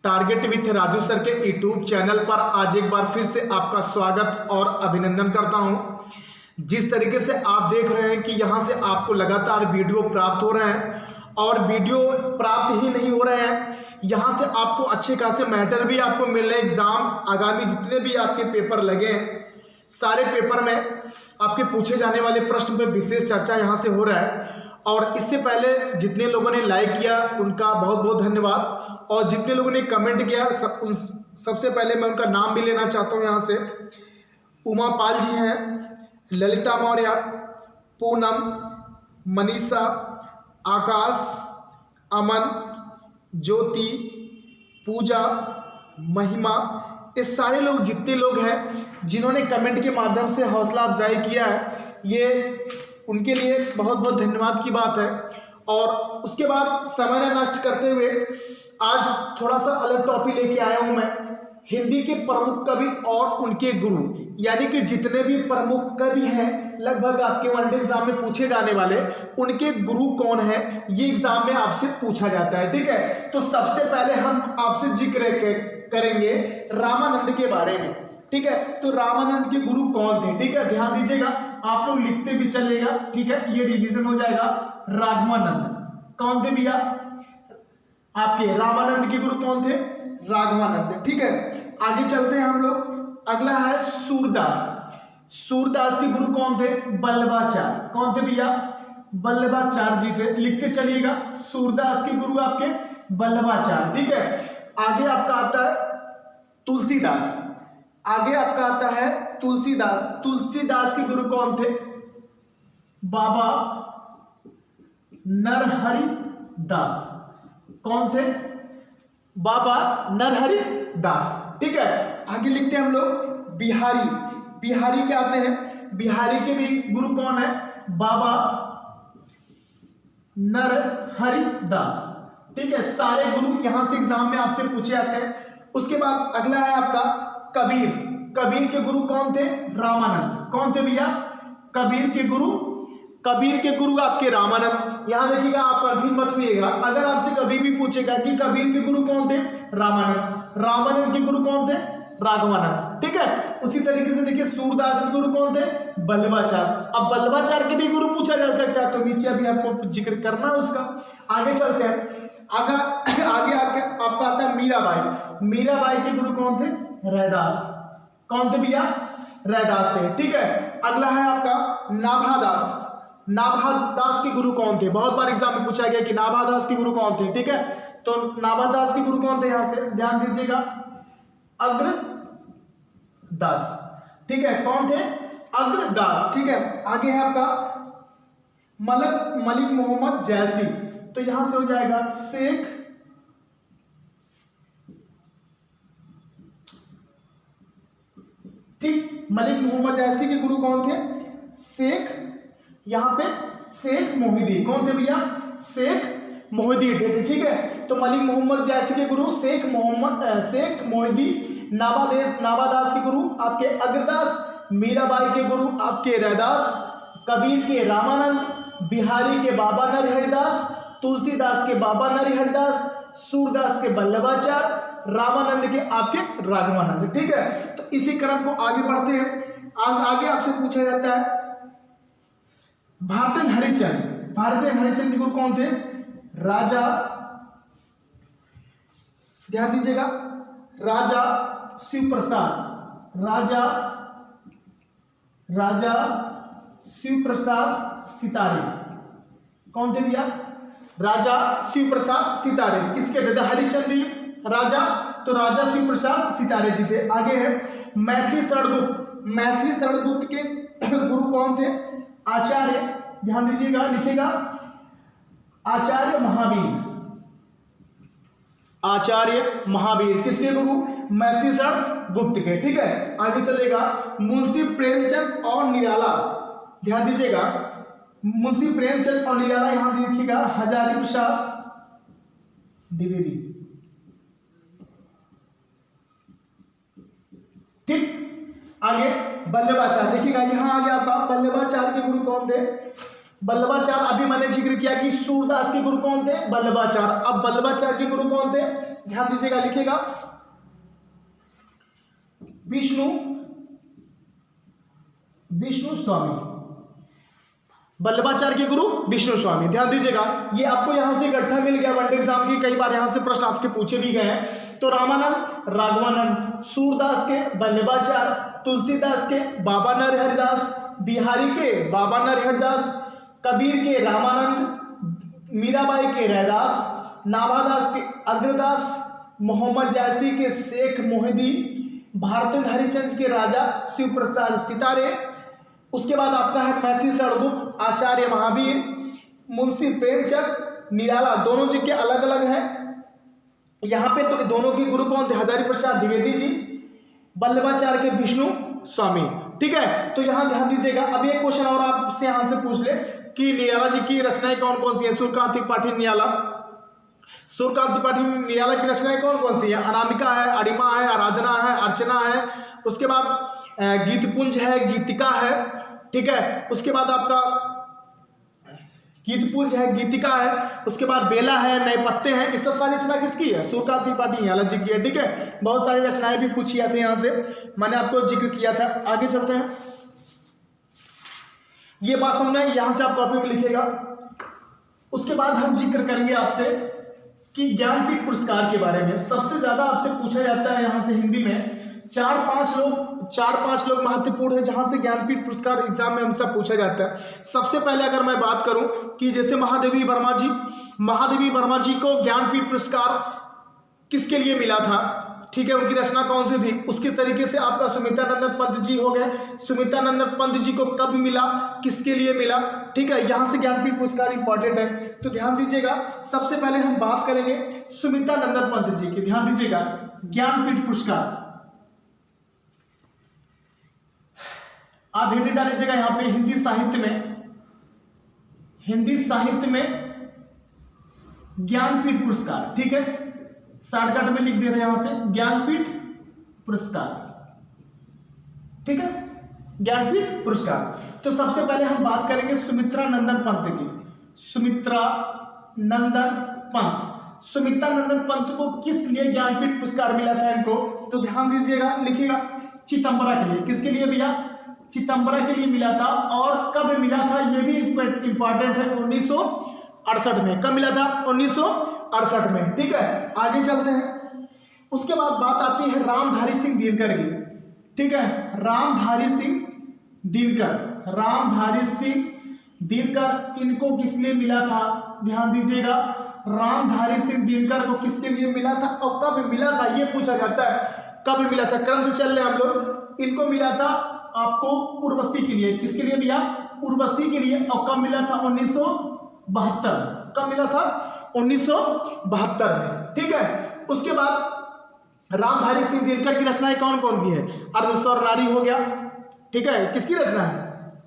Target with Raju sir के YouTube channel पर आज एक बार फिर से आपका स्वागत और अभिनंदन करता हूं। जिस तरीके से आप देख रहे हैं कि यहां से आपको लगातार वीडियो प्राप्त हो रहे हैं और वीडियो प्राप्त ही नहीं हो रहे हैं, यहां से आपको अच्छे खासे मैटर भी आपको मिल रहे हैं। एग्जाम आगामी जितने भी आपके पेपर लगे हैं, सारे पेपर में आपके पूछे जाने वाले प्रश्न पर विशेष चर्चा यहां से हो रहा है। और इससे पहले जितने लोगों ने लाइक किया उनका बहुत बहुत धन्यवाद, और जितने लोगों ने कमेंट किया सबसे पहले मैं उनका नाम भी लेना चाहता हूं। यहाँ से उमा पाल जी हैं, ललिता मौर्य, पूनम, मनीषा, आकाश, अमन, ज्योति, पूजा, महिमा, ये सारे लोग जितने लोग हैं जिन्होंने कमेंट के माध्यम से हौसला अफजाई किया है, ये उनके लिए बहुत बहुत धन्यवाद की बात है। और उसके बाद समय न नष्ट करते हुए आज थोड़ा सा अलग टॉपिक लेके आया हूं मैं। हिंदी के प्रमुख कवि और उनके गुरु, यानी कि जितने भी प्रमुख कवि हैं लगभग आपके वनडे एग्जाम में पूछे जाने वाले, उनके गुरु कौन है ये एग्जाम में आपसे पूछा जाता है। ठीक है, तो सबसे पहले हम आपसे जिक्र करेंगे रामानंद के बारे में। ठीक है, तो रामानंद के गुरु कौन थे? ठीक है, ध्यान दीजिएगा, आप लोग लिखते भी चलेगा। ठीक है, ये रिवीजन हो जाएगा। राघवानंद कौन थे भैया? आपके रामानंद के गुरु कौन थे? राघवानंद। ठीक है, आगे चलते हैं हम लोग। अगला है सूरदास। सूरदास के गुरु कौन थे? बल्लभाचार्य। कौन थे भैया? बल्लभाचार्य जी थे। लिखते चलिएगा, सूरदास के गुरु आपके बल्लभाचार्य। ठीक है, आगे आपका आता है तुलसीदास। आगे आपका आता है तुलसीदास। तुलसीदास के गुरु कौन थे? बाबा नरहरि दास। कौन थे? बाबा नरहरि दास। ठीक है, आगे लिखते हैं हम लोग बिहारी। बिहारी के आते हैं, बिहारी के भी गुरु कौन है? बाबा नरहरि दास। ठीक है, सारे गुरु यहां से एग्जाम में आपसे पूछे जाते हैं। उसके बाद अगला है आपका कबीर। कबीर के गुरु कौन थे? रामानंद। कौन थे भैया? कबीर के गुरु, कबीर के गुरु आपके रामानंद। यहां देखिएगा, आप कभी मत हुइएगा, अगर आपसे कभी भी पूछेगा कि कबीर के गुरु कौन थे? रामानंद। रामानंद के गुरु कौन थे? राघवानंद। ठीक है, उसी तरीके से देखिए सूरदास के गुरु कौन थे? बल्लभाचार्य। अब बल्लभाचार्य के भी गुरु पूछा जा सकता है, तो नीचे अभी आपको जिक्र करना है उसका। आगे चलते हैं। आगे आपका आता है मीराबाई। मीराबाई के गुरु कौन थे? रैदास। कौन थे भैया? रैदास थे। ठीक है, अगला है आपका नाभादास। नाभादास के गुरु कौन थे? बहुत बार एग्जाम में पूछा गया कि नाभादास के गुरु कौन थे। ठीक है, तो नाभादास के गुरु कौन थे? यहां से ध्यान दीजिएगा, अग्रदास। ठीक है, कौन थे? अग्रदास। ठीक है, आगे है आपका मलिक मोहम्मद जैसी। तो यहां से हो जाएगा शेख ठीक, मलिक मोहम्मद जैसी के गुरु कौन थे? शेख, यहां पे शेख मोहिद्दीन। कौन थे भैया? शेख मोहिद्दीन थे। ठीक है, तो मलिक मोहम्मद जैसी के गुरु शेख मोहिद्दीन। नाभादास के गुरु आपके अग्रदास, मीराबाई के गुरु आपके रैदास, कबीर के रामानंद, बिहारी के बाबा नरहरिदास, तुलसीदास के बाबा नरहरिदास, सूरदास के बल्लभाचार्य, रामानंद के आपके राघवानंद। ठीक है, तो इसी क्रम को आगे बढ़ते हैं। आगे आपसे पूछा जाता है भारतेंद्र हरिश्चंद्र। भारतेंद्र हरिश्चंद्र के गुरु कौन थे? राजा, ध्यान दीजिएगा, राजा शिव प्रसाद। राजा शिव प्रसाद सितारे। कौन थे भैया? राजा शिव प्रसाद सितारे। किसके थे? हरिश्चंद्र राजा, तो राजा शिव प्रसाद सितारे जी थे। आगे है मैथिली शरण गुप्त। मैथिली शरण गुप्त के गुरु कौन थे? आचार्य, ध्यान दीजिएगा, लिखिएगा आचार्य महावीर। आचार्य महावीर किसके गुरु? मैथिली शरण गुप्त के। ठीक है, आगे चलेगा मुंशी प्रेमचंद और निराला। ध्यान दीजिएगा, मुंशी प्रेमचंद और निराला, यहां देखिएगा हजारी प्रसाद द्विवेदी। ठीक, आगे बल्लभाचार्य। देखिएगा यहां आगे आपका बल्लभाचार्य के गुरु कौन थे? बल्लभाचार्य अभी मैंने जिक्र किया कि सूरदास के गुरु कौन थे, बल्लभाचार्य। अब बल्लभाचार्य के गुरु कौन थे, ध्यान दीजिएगा, लिखिएगा विष्णु स्वामी। बल्लभाचार्य के गुरु विष्णु स्वामी, ध्यान दीजिएगा। ये आपको यहां से इकट्ठा मिल गया वनडे एग्जाम की, कई बार यहां से प्रश्न आपके पूछे भी गए हैं। तो रामानंद राघवानंद, सूरदास के बल्लभाचार्य, तुलसीदास के बाबा नरहरिदास, बिहारी के बाबा नरहरिदास, कबीर के रामानंद, मीराबाई के रैदास, नाभादास के अग्रदास, मोहम्मद जायसी के शेख मोहिदी, भारतेंद्र हरिचंद के राजा शिव प्रसाद सितारे। उसके बाद आपका है मैथिली सड़गुप्त, आचार्य महावीर, मुंशी प्रेमचंद, निराला। दोनों जी के अलग अलग हैं यहाँ पे। तो दोनों के गुरु कौन थे, हजारी प्रसाद द्विवेदी जी, बल्लभाचार्य के विष्णु स्वामी। ठीक है, तो यहाँ ध्यान दीजिएगा। अब एक क्वेश्चन और आपसे यहाँ से पूछ ले कि निराला जी की रचनाएं कौन कौन सी है। सूर्यकांत त्रिपाठी निराला, सूर्यकांत त्रिपाठी निराला की रचनाएं कौन कौन सी है। अनामिका है, अरिमा है, आराधना है, अर्चना है। उसके बाद गीतपुंज है, गीतिका है। ठीक है, उसके बाद आपका गीतपुंज है, गीतिका है। उसके बाद बेला है, नए पत्ते हैं। इस सब सारी रचना किसकी है, सूर्यकांत त्रिपाठी निराला जी की है। ठीक है, बहुत सारी रचनाएं भी पूछी जाती है यहाँ से, मैंने आपको जिक्र किया था। आगे चलते हैं, ये बात समझ में, यहां से आप कॉपी में लिखिएगा। उसके बाद हम जिक्र करेंगे आपसे कि ज्ञानपीठ पुरस्कार के बारे में। सबसे ज्यादा आपसे पूछा जाता है यहाँ से हिंदी में, चार पांच लोग महत्वपूर्ण है जहां से ज्ञानपीठ पुरस्कार एग्जाम में हमसे पूछा जाता है। सबसे पहले अगर मैं बात करूं कि जैसे महादेवी वर्मा जी को ज्ञानपीठ पुरस्कार किसके लिए मिला था, ठीक है, उनकी रचना कौन सी थी। उसके तरीके से आपका सुमित्रानंदन पंत जी हो गए। सुमित्रानंदन पंत जी को कब मिला, किसके लिए मिला। ठीक है, यहां से ज्ञानपीठ पुरस्कार इंपॉर्टेंट है, तो ध्यान दीजिएगा। सबसे पहले हम बात करेंगे सुमित्रानंदन पंत जी की। ध्यान दीजिएगा, ज्ञानपीठ पुरस्कार आप हेडिंग डाल लीजिएगा यहाँ पे, हिंदी साहित्य में ज्ञानपीठ पुरस्कार। ठीक है, शॉर्टकट में लिख दे रहे हैं यहां से ज्ञानपीठ पुरस्कार। ठीक है, ज्ञानपीठ पुरस्कार। तो सबसे पहले हम बात करेंगे सुमित्रानंदन पंत की। सुमित्रानंदन पंत को किस लिए ज्ञानपीठ पुरस्कार मिला था इनको, तो ध्यान दीजिएगा, लिखिएगा चितंबरा के लिए। किसके लिए भैया, चितंबरा के लिए मिला था। और कब मिला था यह भी इंपॉर्टेंट है, 1968 में। कब मिला था, 1968 में। ठीक है, आगे चलते हैं। उसके बाद बात आती है रामधारी सिंह दिनकर की। ठीक है, रामधारी सिंह दिनकर इनको किस लिए मिला था, ध्यान दीजिएगा। रामधारी सिंह दिनकर को किसके लिए मिला था और कब मिला था, यह पूछा जाता है। कब मिला था, क्रम से चल रहे हम लोग। इनको मिला था आपको उर्वशी के लिए। किसके लिए भैया, उर्वशी के लिए। और कब मिला था, 1972। कब मिला था, 1972 में। ठीक है, उसके बाद रामधारी सिंह दिनकर की रचनाएं कौन कौन की है, अर्धस्वर नारी हो गया। ठीक है, किसकी रचना है,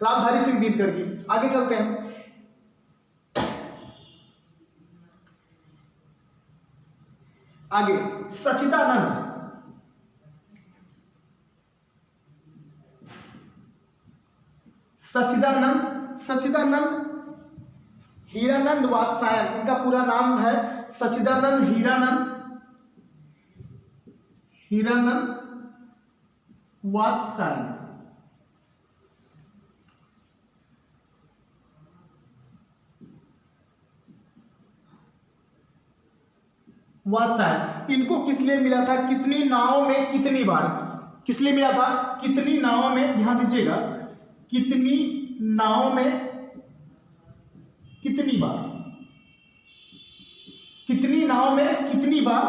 रामधारी सिंह दिनकर की। आगे चलते हैं, आगे सच्चिदानंद हीरानंद वात्सायन, इनका पूरा नाम है सच्चिदानंद हीरानंद वात्सायन। इनको किस लिए मिला था, कितनी नावों में कितनी बार, किस लिए मिला था, कितनी नावों में, ध्यान दीजिएगा, कितनी नावों में कितनी बार, कितनी नाव में कितनी बार,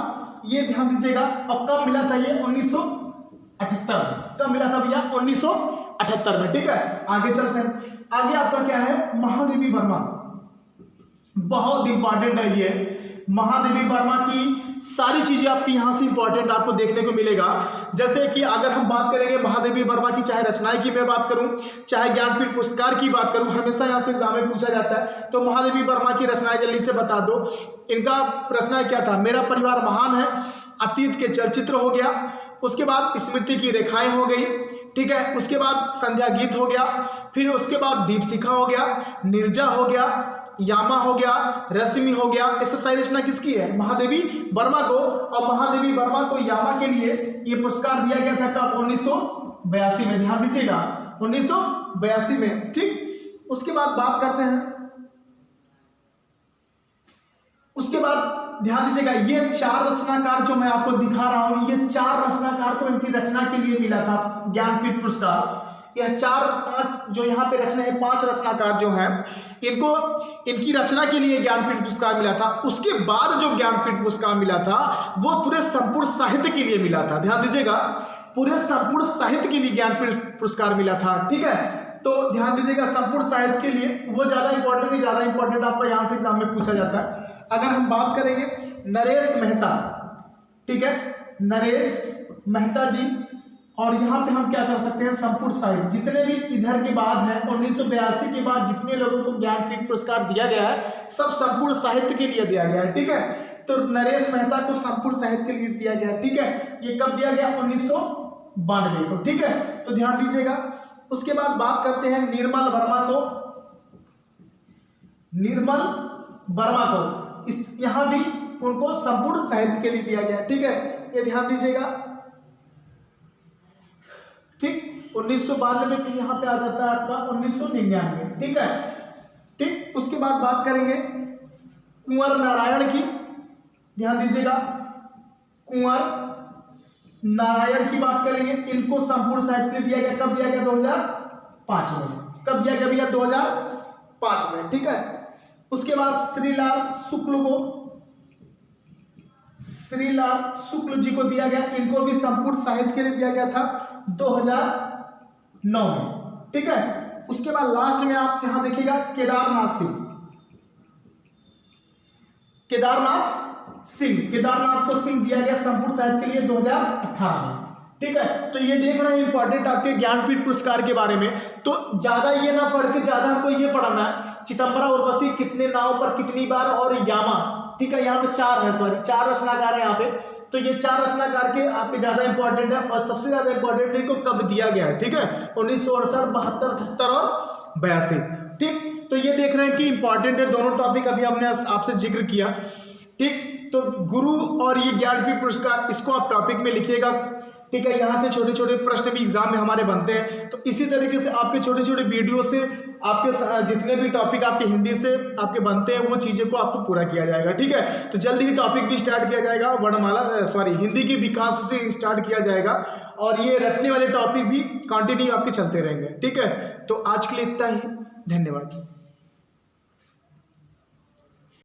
ये ध्यान दीजिएगा। और कब मिला था ये, 1978 में। कब मिला था भैया, 1978 में। ठीक है, आगे चलते हैं। आगे आपका क्या है, महादेवी वर्मा। बहुत इंपॉर्टेंट है ये। महादेवी वर्मा की सारी चीजें आपकी यहां से इंपॉर्टेंट आपको देखने को मिलेगा। जैसे कि अगर हम बात करेंगे महादेवी वर्मा की, चाहे रचनाएं की मैं बात करूं, चाहे ज्ञानपीठ पुरस्कार की बात करूं, हमेशा यहां से एग्जाम में पूछा जाता है। तो महादेवी वर्मा की रचनाएं जल्दी से बता दो। इनका रचना क्या था, मेरा परिवार महान है, अतीत के चलचित्र हो गया। उसके बाद स्मृति की रेखाएं हो गई, ठीक है। उसके बाद संध्या गीत हो गया, फिर उसके बाद दीपशिखा हो गया, निर्जा हो गया, यामा हो गया, रश्मि हो गया। ये सब सारी रचना किसकी है? महादेवी वर्मा को। और महादेवी वर्मा को यामा के लिए ये पुरस्कार दिया गया था कब? 1982 में। ध्यान दीजिएगा, 1982 में, ठीक। उसके बाद बात करते हैं, उसके बाद ध्यान दीजिएगा, ये 4 रचनाकार जो मैं आपको दिखा रहा हूं, ये 4 रचनाकार को इनकी रचना के लिए मिला था ज्ञानपीठ पुरस्कार। यह 4-5 जो यहाँ पे रचना है, 5 रचनाकार जो हैं, इनको इनकी रचना के लिए ज्ञानपीठ पुरस्कार मिला था। उसके बाद जो ज्ञानपीठ पुरस्कार मिला था वो पूरे संपूर्ण साहित्य के लिए मिला था। ध्यान दीजिएगा, पूरे संपूर्ण साहित्य के लिए ज्ञानपीठ पुरस्कार मिला था, ठीक है। तो ध्यान दीजिएगा, संपूर्ण साहित्य के लिए वो ज्यादा इंपॉर्टेंट नहीं, ज्यादा इंपॉर्टेंट आपका यहाँ से एग्जाम में पूछा जाता है। अगर हम बात करेंगे नरेश मेहता, ठीक है, नरेश मेहता जी, और यहाँ पे हम क्या कर सकते हैं, संपूर्ण साहित्य, जितने भी इधर के बाद है 1982 के बाद जितने लोगों को ज्ञानपीठ पुरस्कार दिया गया है, सब संपूर्ण साहित्य के लिए दिया गया है, ठीक है। तो नरेश मेहता को संपूर्ण साहित्य के लिए दिया गया, ठीक है। ये कब दिया गया? 1992 को, ठीक है। तो ध्यान दीजिएगा। उसके बाद बात करते हैं निर्मल वर्मा को, निर्मल वर्मा को, इस यहाँ भी उनको संपूर्ण साहित्य के लिए दिया गया, ठीक है। ये ध्यान दीजिएगा, ठीक। 1992 में यहाँ पे आ जाता है आपका 1999, ठीक है, ठीक। उसके बाद बात करेंगे कुंवर नारायण की। ध्यान दीजिएगा, कुंवर नारायण की बात करेंगे, इनको संपूर्ण साहित्य दिया गया। कब दिया गया? 2005 में। कब दिया गया भैया? 2005 में, ठीक है। उसके बाद श्रीलाल शुक्ल को, श्रीलाल शुक्ल जी को दिया गया, इनको भी संपूर्ण साहित्य के लिए दिया गया था 2009 में, ठीक है। उसके बाद लास्ट में आप यहां देखिएगा केदारनाथ सिंह, केदारनाथ सिंह, केदारनाथ को सिंह दिया गया संपूर्ण साहित्य के लिए 2018 में, ठीक है। तो ये देख रहे हैं इंपॉर्टेंट आपके ज्ञानपीठ पुरस्कार के बारे में। तो ज्यादा ये ना पढ़ के ज्यादा हमको ये पढ़ना है, चिदंबरा उर्वशी कितने नाव पर कितनी बार, और यामा, ठीक है। यहाँ पे 4 है, सॉरी 4 रचनाकार है यहाँ पे। तो ये 4 रचनाकार के आपके ज्यादा इंपॉर्टेंट है, और सबसे ज्यादा इंपॉर्टेंट इनको कब दिया गया है, ठीक है, 1968, 72, 78 और 82, ठीक। तो ये देख रहे हैं कि इंपॉर्टेंट है दोनों टॉपिक, अभी हमने आपसे जिक्र किया, ठीक। तो गुरु और ये ज्ञानपीठ पुरस्कार, इसको आप टॉपिक में लिखिएगा, ठीक है। यहाँ से छोटे छोटे प्रश्न भी एग्जाम में हमारे बनते हैं। तो इसी तरीके से आपके छोटे छोटे वीडियो से आपके जितने भी टॉपिक आपके हिंदी से आपके बनते हैं, वो चीज़ों को आपको पूरा किया जाएगा, ठीक है। तो जल्द ही टॉपिक भी स्टार्ट किया जाएगा, वर्णमाला हिंदी के विकास से स्टार्ट किया जाएगा, और ये रटने वाले टॉपिक भी कंटिन्यू आपके चलते रहेंगे, ठीक है। तो आज के लिए इतना ही, धन्यवाद।